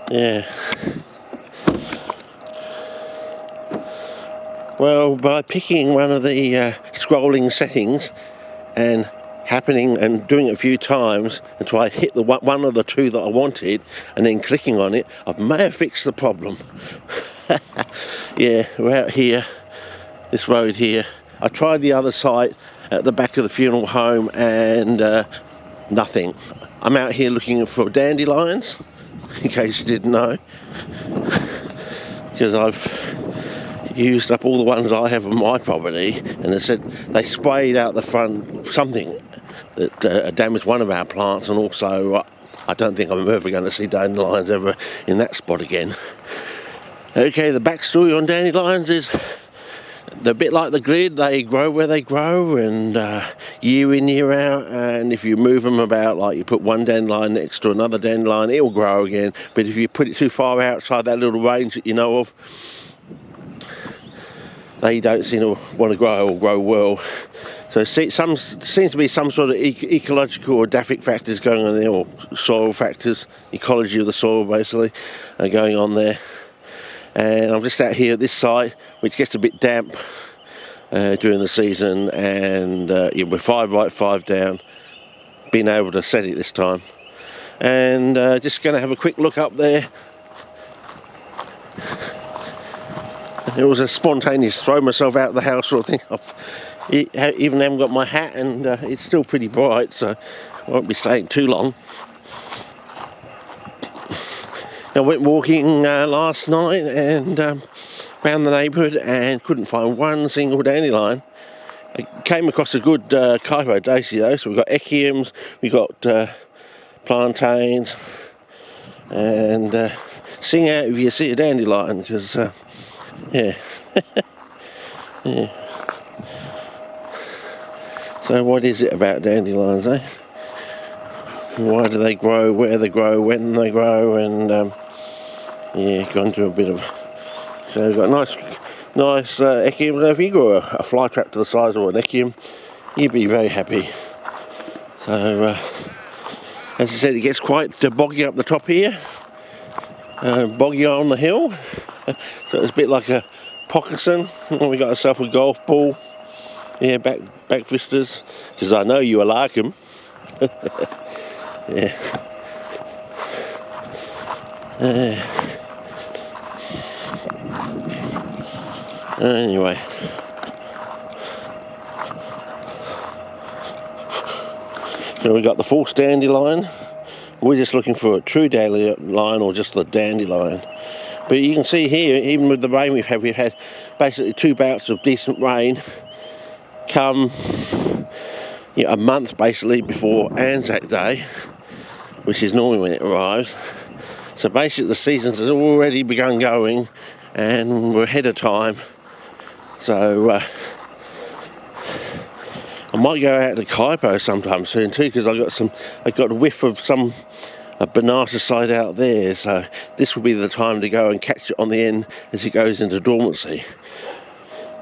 Yeah. Well, by picking one of the scrolling settings and doing it a few times until I hit the one of the two that I wanted, and then clicking on it, I may have fixed the problem. Yeah, we're out here, this road here. I tried the other site at the back of the funeral home and nothing. I'm out here looking for dandelions, in case you didn't know, because I've used up all the ones I have on my property, and they said they sprayed out the front something that damaged one of our plants, and also I don't think I'm ever going to see dandelions ever in that spot again. Okay, the backstory on dandelions is they're a bit like the grid. They grow where they grow, and year in, year out, and if you move them about, like you put one dandelion next to another dandelion, it'll grow again. But if you put it too far outside that little range that you know of, they don't seem to want to grow or grow well. So seems to be some sort of ecological or edaphic factors going on there, or soil factors, ecology of the soil basically, are going on there. And I'm just out here at this site, which gets a bit damp during the season, and we're 5 right, 5 down, being able to set it this time. And just going to have a quick look up there. It was a spontaneous throw myself out of the house sort of thing. I even haven't got my hat, and it's still pretty bright, so I won't be staying too long. I went walking last night and around the neighbourhood and couldn't find one single dandelion. I came across a good Kyphodaceae though, so we've got echiums, we've got plantains, and sing out if you see a dandelion, because yeah. Yeah. So what is it about dandelions, eh? Why do they grow, where they grow, when they grow, and yeah, gone to a bit of... So we've got nice echium. If you grew a fly trap to the size of an echium, you'd be very happy. So, as I said, it gets quite boggy up the top here, boggy on the hill. So it's a bit like a pockeson. We got ourselves a golf ball. Yeah, back vistas, because I know you will like them. Yeah. Anyway. So we got the false dandelion. We're just looking for a true dandelion or just the dandelion. But you can see here, even with the rain we've had basically 2 bouts of decent rain come a month basically before Anzac Day, which is normally when it arrives. So basically the seasons has already begun going, and we're ahead of time. So I might go out to Kaipo sometime soon too, because I got a whiff of some Banata side out there, so this will be the time to go and catch it on the end as it goes into dormancy,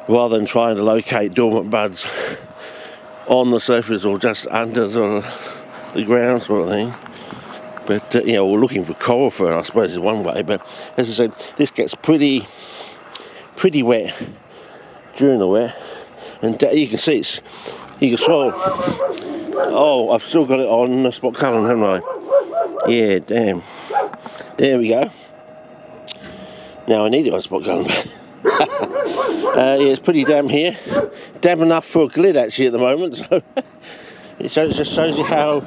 rather than trying to locate dormant buds on the surface or just under the ground sort of thing. But we're looking for coral fern, I suppose, is one way. But as I said, this gets pretty wet during the wet, and you can see you can swallow. Oh, I've still got it on the spot colour, haven't I? Yeah, damn. There we go. Now I need it on spot colour. Yeah, it's pretty damp here. Damp enough for a glid actually at the moment. So it just shows you how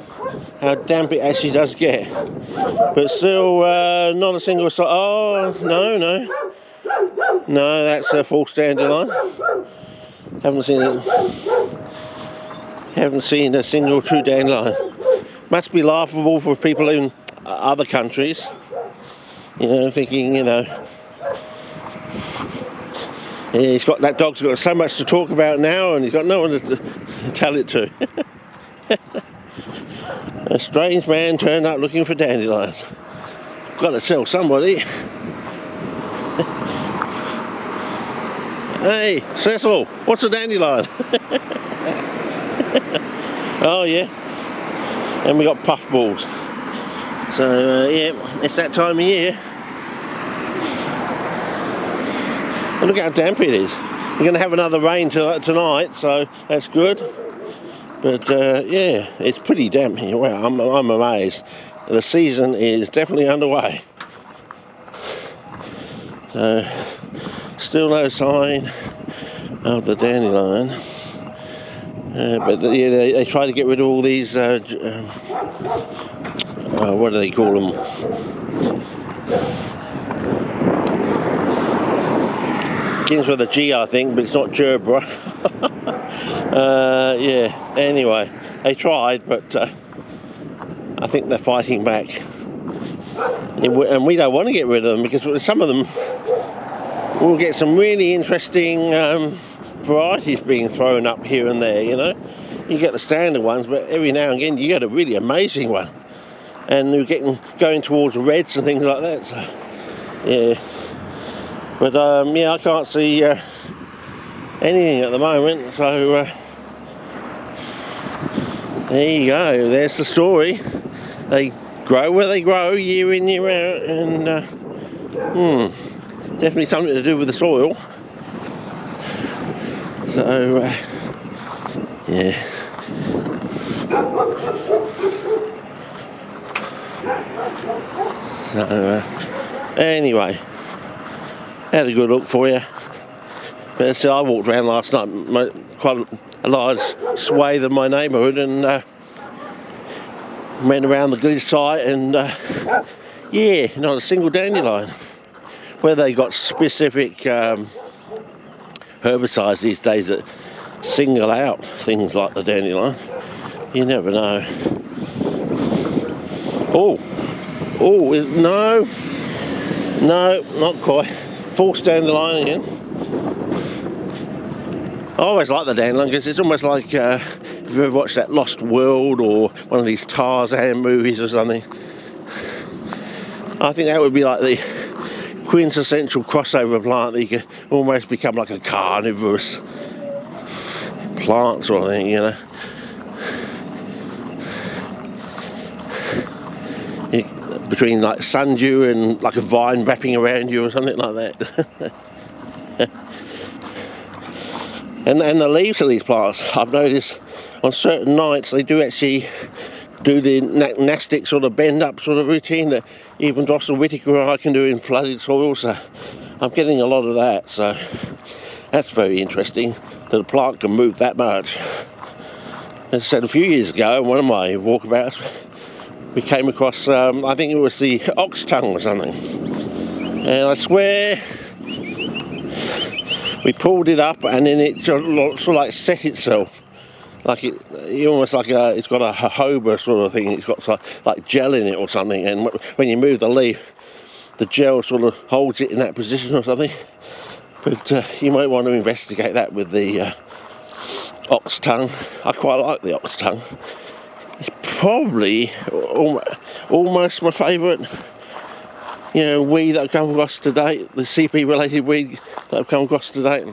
damp it actually does get. But still, not a single... Oh, no, that's a false dandelion. Haven't seen a single true dandelion. Must be laughable for people in other countries, thinking, yeah, that dog's got so much to talk about now, and he's got no one to tell it to. A strange man turned up looking for dandelions. Got to tell somebody. Hey, Cecil, what's a dandelion? Oh yeah. And we got puffballs. So yeah, it's that time of year. And look how damp it is. We're going to have another rain tonight, so that's good. But yeah, it's pretty damp here. Wow, I'm amazed. The season is definitely underway. So still no sign of the dandelion. But yeah, they try to get rid of all these, what do they call them? Begins with a G, I think, but it's not gerbera. Yeah, anyway, they tried, but I think they're fighting back. And we don't want to get rid of them, because some of them will get some really interesting varieties being thrown up here and there, you know. You get the standard ones, but every now and again you get a really amazing one. And they're going towards reds and things like that, so yeah. But yeah, I can't see anything at the moment, so there you go, there's the story. They grow where they grow, year in, year out, and definitely something to do with the soil. So yeah. So anyway, had a good look for you. But as I said, I walked around last night, quite a large swathe of my neighbourhood, and went around the glitch site, and yeah, not a single dandelion. Whether they got specific herbicides these days that single out things like the dandelion, you never know. Oh, no, not quite. False dandelion again. I always like the dandelion because it's almost like if you've ever watched that Lost World or one of these Tarzan movies or something. I think that would be like the quintessential crossover plant that you could almost become like a carnivorous plant sort of thing, you know. Between like sundew and like a vine wrapping around you or something like that. and the leaves of these plants, I've noticed on certain nights they do actually do the nastic sort of bend up sort of routine that even Drossel Whitaker I can do in flooded soil, so I'm getting a lot of that, so that's very interesting that a plant can move that much. As I said, a few years ago on one of my walkabouts we came across, I think it was the ox tongue or something, and I swear we pulled it up and then it sort of like set itself. Like almost like it's got a jojoba sort of thing. It's got like gel in it or something, and when you move the leaf, the gel sort of holds it in that position or something. But you might want to investigate that with the ox tongue. I quite like the ox tongue. It's probably almost my favourite, you know, weed that I've come across to date. The CP related weed that I've come across to date.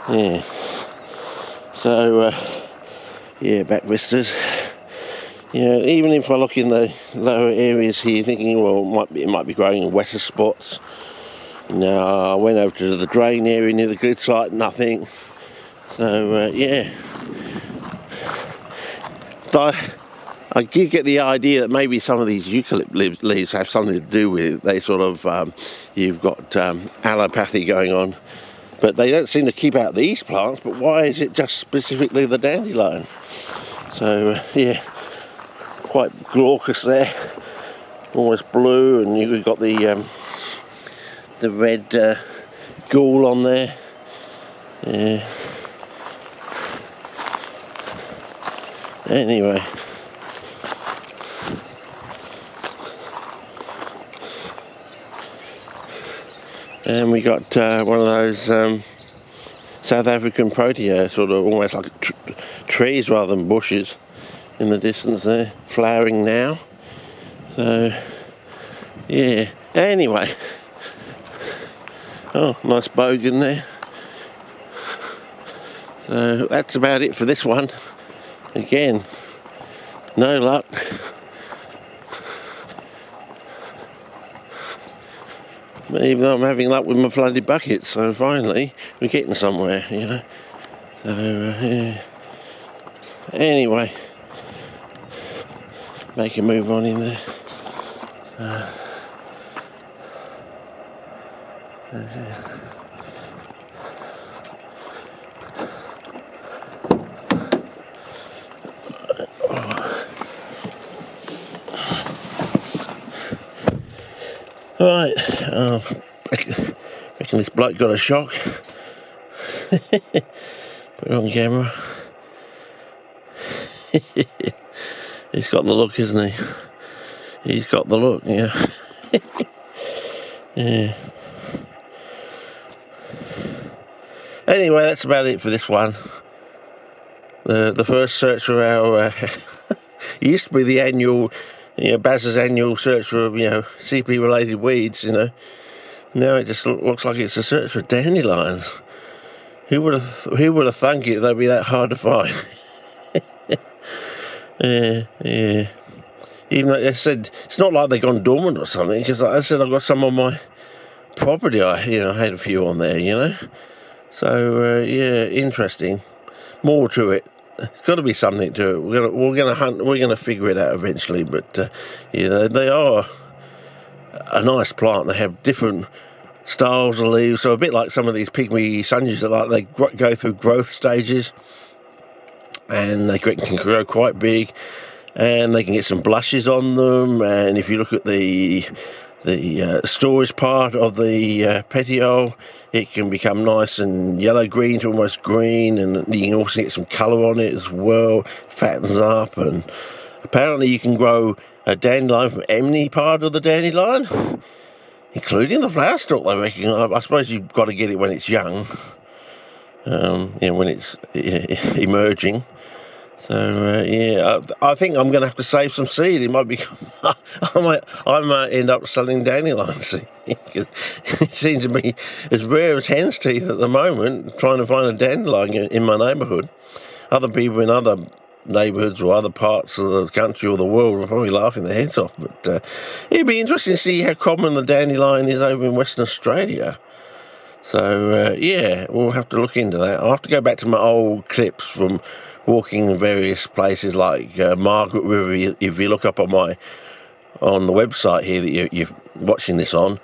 Yeah, so yeah, back vistas. You know, even if I look in the lower areas here, thinking, well, it might be growing in wetter spots. No, I went over to the drain area near the grid site, nothing. So yeah, I did get the idea that maybe some of these eucalypt leaves have something to do with it. They sort of, you've got allopathy going on. But they don't seem to keep out these plants, but why is it just specifically the dandelion? So, yeah, quite glaucous there, almost blue, and you've got the red ghoul on there. Yeah. Anyway. And we got one of those South African protea, sort of almost like trees rather than bushes in the distance there, flowering now. So, yeah. Anyway. Oh, nice bogan there. So that's about it for this one. Again, No luck. Even though I'm having luck with my flooded buckets, so finally we're getting somewhere, you know. So, yeah. Anyway, make a move on in there. Right, reckon this bloke got a shock. Put it on camera. He's got the look, isn't he? He's got the look, yeah. Yeah. Anyway, that's about it for this one. The first search for our... it used to be the annual... Baz's annual search for, CP-related weeds, Now it just looks like it's a search for dandelions. Who would have thunk it they'd be that hard to find? Yeah. Even though they said it's not like they've gone dormant or something, because like I said, I've got some on my property. I had a few on there, So interesting. More to it. There's got to be something to it. We're gonna hunt. We're gonna figure it out eventually. But they are a nice plant. They have different styles of leaves, so a bit like some of these pygmy sundews that they go through growth stages, and they can grow quite big, and they can get some blushes on them. And if you look at the storage part of the petiole, it can become nice and yellow-green to almost green, and you can also get some colour on it as well, fattens up, and apparently you can grow a dandelion from any part of the dandelion, including the flower stalk, they reckon. I suppose you've got to get it when it's young, when it's emerging. So, I think I'm going to have to save some seed. It might be... I might end up selling dandelion seed. It seems to be as rare as hen's teeth at the moment, trying to find a dandelion in my neighbourhood. Other people in other neighbourhoods or other parts of the country or the world are probably laughing their heads off. But it'd be interesting to see how common the dandelion is over in Western Australia. So, we'll have to look into that. I'll have to go back to my old clips from walking in various places like Margaret River. If you look up on the website here that you're watching this on,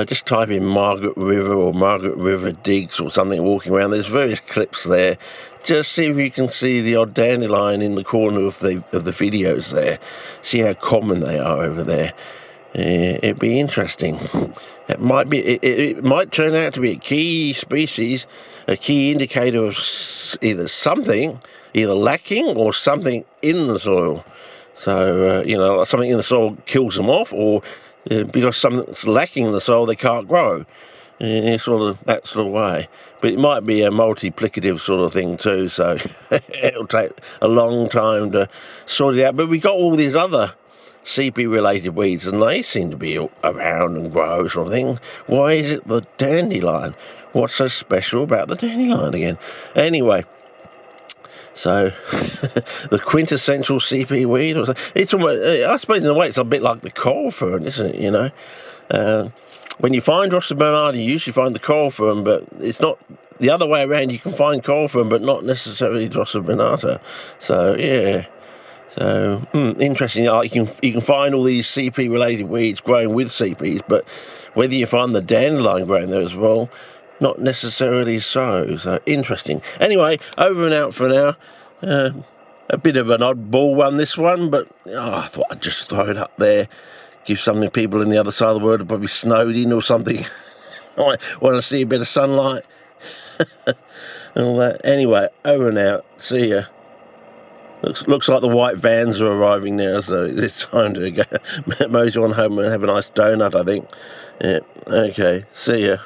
just type in Margaret River or Margaret River Digs or something, walking around. There's various clips there. Just see if you can see the odd dandelion in the corner of the videos there. See how common they are over there. It'd be interesting. It might turn out to be a key species, a key indicator of either something, either lacking or something in the soil. So, something in the soil kills them off, or because something's lacking in the soil, they can't grow. That sort of way. But it might be a multiplicative sort of thing too, so it'll take a long time to sort it out. But we got all these other CP-related weeds, and they seem to be around and grow sort of thing. Why is it the dandelion? What's so special about the dandelion again? Anyway, so the quintessential CP weed, or something. It's almost, I suppose in a way it's a bit like the coral fern, isn't it? When you find Rossa bernardi, you usually find the coral fern, but it's not the other way around. You can find coral fern, but not necessarily Rossa bernardi. So, yeah. So, interesting. You can find all these CP-related weeds growing with CPs, but whether you find the dandelion growing there as well, not necessarily so. So, interesting. Anyway, over and out for now. A bit of an oddball one, this one, but I thought I'd just throw it up there. Give some people in the other side of the world probably snowed in or something. I want to see a bit of sunlight. And all that. Anyway, over and out. See ya. Looks like the white vans are arriving now, so it's time to go mosey on home and have a nice donut, I think. Yeah, okay, see ya.